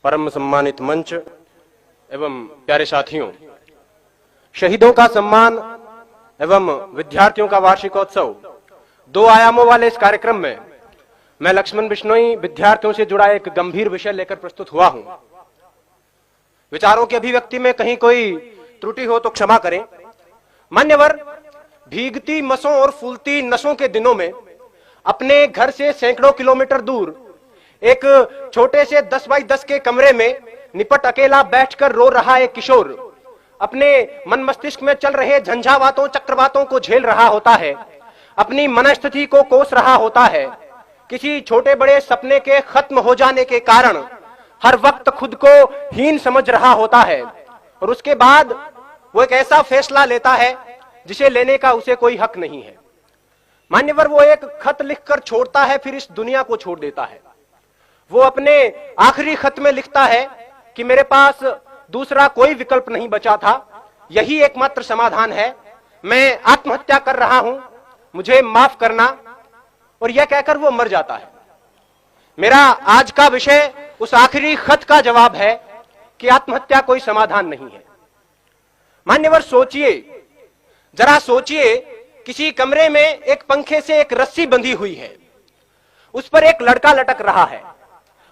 परम सम्मानित मंच एवं प्यारे साथियों, शहीदों का सम्मान एवं विद्यार्थियों का वार्षिकोत्सव दो आयामों वाले इस कार्यक्रम में मैं लक्ष्मण बिश्नोई विद्यार्थियों से जुड़ा एक गंभीर विषय लेकर प्रस्तुत हुआ हूं। विचारों की अभिव्यक्ति में कहीं कोई त्रुटि हो तो क्षमा करें। मान्यवर, भीगती मसों और फूलती नसों के दिनों में अपने घर से सैकड़ों किलोमीटर दूर एक छोटे से 10 बाई 10 के कमरे में निपट अकेला बैठकर रो रहा एक किशोर अपने मन मस्तिष्क में चल रहे झंझावातों चक्रवातों को झेल रहा होता है, अपनी मनस्थिति को कोस रहा होता है। किसी छोटे बड़े सपने के खत्म हो जाने के कारण हर वक्त खुद को हीन समझ रहा होता है और उसके बाद वो एक ऐसा फैसला लेता है जिसे लेने का उसे कोई हक नहीं है। मान्यवर, वो एक खत लिखकर छोड़ता है, फिर इस दुनिया को छोड़ देता है। वो अपने आखिरी खत में लिखता है कि मेरे पास दूसरा कोई विकल्प नहीं बचा था, यही एकमात्र समाधान है, मैं आत्महत्या कर रहा हूं, मुझे माफ करना। और यह कहकर वो मर जाता है। मेरा आज का विषय उस आखिरी खत का जवाब है कि आत्महत्या कोई समाधान नहीं है। मान्यवर, सोचिए, जरा सोचिए, किसी कमरे में एक पंखे से एक रस्सी बंधी हुई है, उस पर एक लड़का लटक रहा है,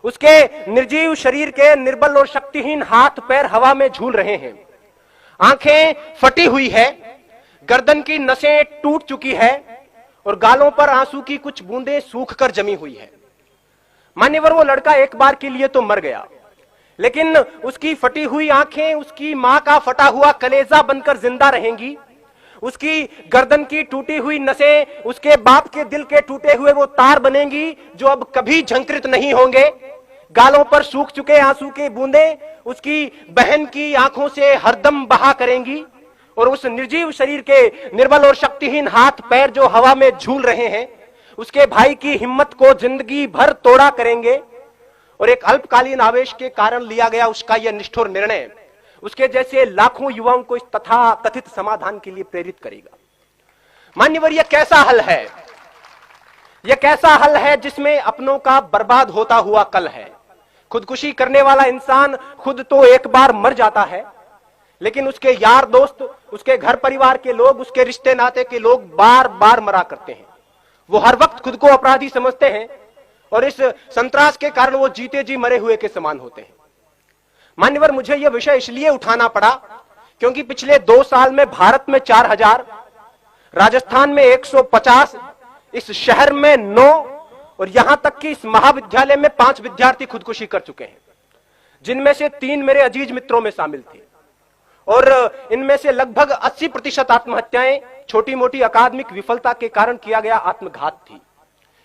उसके निर्जीव शरीर के निर्बल और शक्तिहीन हाथ पैर हवा में झूल रहे हैं, आंखें फटी हुई है, गर्दन की नसें टूट चुकी है और गालों पर आंसू की कुछ बूंदें सूखकर जमी हुई है। मान्यवर, वो लड़का एक बार के लिए तो मर गया, लेकिन उसकी फटी हुई आंखें उसकी मां का फटा हुआ कलेजा बनकर जिंदा रहेंगी। उसकी गर्दन की टूटी हुई नसें उसके बाप के दिल के टूटे हुए वो तार बनेंगी जो अब कभी झंकृत नहीं होंगे। गालों पर सूख चुके आंसू की बूंदें उसकी बहन की आंखों से हरदम बहा करेंगी और उस निर्जीव शरीर के निर्बल और शक्तिहीन हाथ पैर जो हवा में झूल रहे हैं उसके भाई की हिम्मत को जिंदगी भर तोड़ा करेंगे। और एक अल्पकालीन आवेश के कारण लिया गया उसका यह निष्ठुर निर्णय उसके जैसे लाखों युवाओं को इस तथा कथित समाधान के लिए प्रेरित करेगा। मान्यवर, यह कैसा हल है? यह कैसा हल है जिसमें अपनों का बर्बाद होता हुआ कल है। खुदकुशी करने वाला इंसान खुद तो एक बार मर जाता है, लेकिन उसके यार दोस्त, उसके घर परिवार के लोग, उसके रिश्ते नाते के लोग बार बार मरा करते हैं। वो हर वक्त खुद को अपराधी समझते हैं और इस संतरास के कारण वो जीते जी मरे हुए के समान होते हैं। मान्यवर, मुझे यह विषय इसलिए उठाना पड़ा क्योंकि पिछले 2 साल में भारत में 4000, राजस्थान में 150, इस शहर में 9 और यहां तक कि इस महाविद्यालय में 5 विद्यार्थी खुदकुशी कर चुके हैं, जिनमें से 3 मेरे अजीज मित्रों में शामिल थे। और इनमें से लगभग 80% आत्महत्याएं छोटी मोटी अकादमिक विफलता के कारण किया गया आत्मघात थी।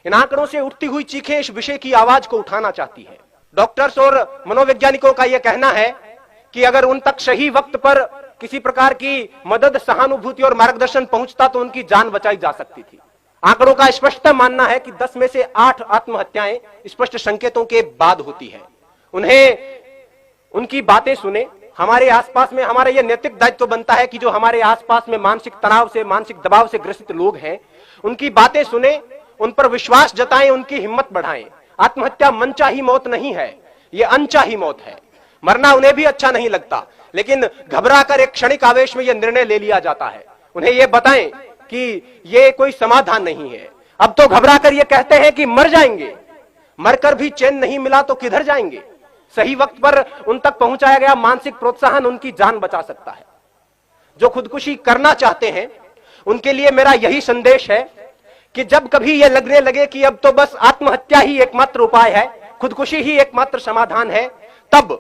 इन आंकड़ों से उठती हुई चीखें इस विषय की आवाज को उठाना चाहती है। डॉक्टर्स और मनोवैज्ञानिकों का यह कहना है कि अगर उन तक सही वक्त पर किसी प्रकार की मदद, सहानुभूति और मार्गदर्शन पहुंचता तो उनकी जान बचाई जा सकती थी। आंकड़ों का स्पष्ट मानना है कि 10 में से 8 आत्महत्याएं स्पष्ट संकेतों के बाद होती है। उन्हें उनकी बातें सुने। हमारे आसपास में हमारा यह नैतिक दायित्व बनता है कि जो हमारे आसपास में मानसिक तनाव से, मानसिक दबाव से ग्रसित लोग हैं, उनकी बातें सुने, उन पर विश्वास जताएं, उनकी हिम्मत बढ़ाएं। आत्महत्या मनचाही मौत नहीं है, यह अनचाही मौत है। मरना उन्हें भी अच्छा नहीं लगता, लेकिन घबराकर एक क्षणिक आवेश में यह निर्णय ले लिया जाता है। उन्हें यह बताएं कि यह कोई समाधान नहीं है। अब तो घबराकर यह कहते हैं कि मर जाएंगे, मरकर भी चैन नहीं मिला तो किधर जाएंगे। सही वक्त पर उन तक पहुंचाया गया मानसिक प्रोत्साहन उनकी जान बचा सकता है। जो खुदकुशी करना चाहते हैं उनके लिए मेरा यही संदेश है कि जब कभी यह लगने लगे कि अब तो बस आत्महत्या ही एकमात्र उपाय है, खुदकुशी ही एकमात्र समाधान है, तब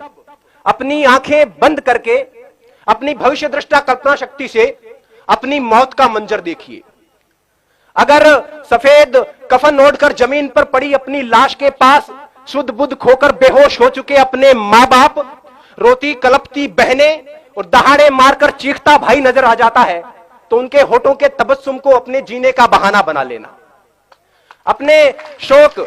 अपनी आंखें बंद करके अपनी भविष्य दृष्टा कल्पना शक्ति से अपनी मौत का मंजर देखिए। अगर सफेद कफन ओढ़कर जमीन पर पड़ी अपनी लाश के पास शुद्ध बुद्ध खोकर बेहोश हो चुके अपने मां बाप, रोती कलपती बहनें और दहाड़े मारकर चीखता भाई नजर आ जाता है तो उनके होठों के तबस्सुम को अपने जीने का बहाना बना लेना। अपने शोक,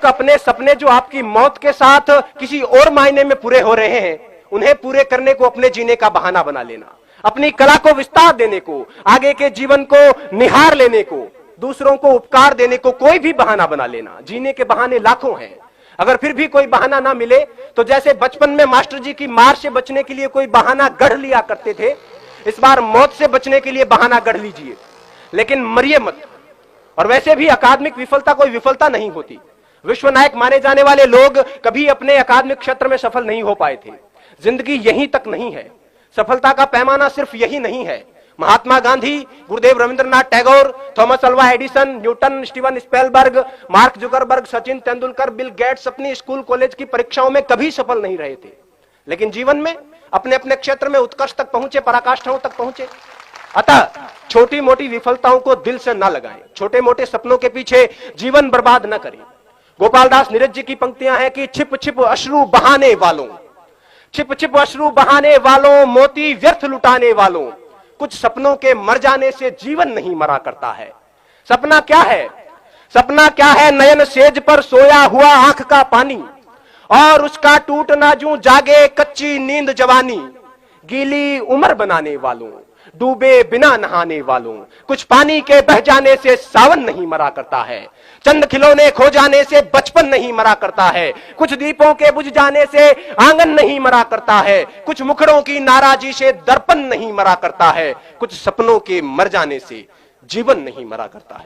अपने सपने जो आपकी मौत के साथ किसी और मायने में पूरे हो रहे हैं, उन्हें पूरे करने को अपने जीने का बहाना बना लेना। अपनी कला को विस्तार देने को, आगे के जीवन को निहार लेने को, दूसरों को उपकार देने को कोई भी बहाना बना लेना। जीने के बहाने लाखों हैं। अगर फिर भी कोई बहाना ना मिले तो जैसे बचपन में मास्टर जी की मार से बचने के लिए कोई बहाना गढ़ लिया करते थे, इस बार मौत से बचने के लिए बहाना गढ़ लीजिए, लेकिन मरिए मत। और वैसे भी अकादमिक विफलता कोई विफलता नहीं होती। विश्व नायक माने जाने वाले लोग कभी अपने अकादमिक क्षेत्र में सफल नहीं हो पाए थे। जिंदगी यहीं तक नहीं है, सफलता का पैमाना सिर्फ यही नहीं है। Mahatma Gandhi, Gurudev Rabindranath Tagore, Thomas Alva Edison, Newton, Steven Spielberg, Mark Zuckerberg, Sachin Tendulkar, Bill Gates अपनी स्कूल कॉलेज की परीक्षाओं में कभी सफल नहीं रहे थे, लेकिन जीवन में अपने अपने क्षेत्र में उत्कर्ष तक पहुंचे, पराकाष्ठाओं तक पहुंचे। अतः छोटी मोटी विफलताओं को दिल से न लगाएं, छोटे मोटे सपनों के पीछे जीवन बर्बाद न करें। गोपाल दास नीरज जी की पंक्तियां हैं कि छिप छिप अश्रु बहाने वालों, छिप छिप अश्रु बहाने वालों, मोती व्यर्थ लुटाने वालों, कुछ सपनों के मर जाने से जीवन नहीं मरा करता है। सपना क्या है? सपना क्या है? नयन सेज पर सोया हुआ आंख का पानी, और उसका टूटना जूं जागे कच्ची नींद जवानी, गीली उम्र बनाने वालों, डूबे बिना नहाने वालों, कुछ पानी के बह जाने से सावन नहीं मरा करता है, चंद खिलौने खो जाने से बचपन नहीं मरा करता है, कुछ दीपों के बुझ जाने से आंगन नहीं मरा करता है, कुछ मुखड़ों की नाराजी से दर्पण नहीं मरा करता है, कुछ सपनों के मर जाने से जीवन नहीं मरा करता है।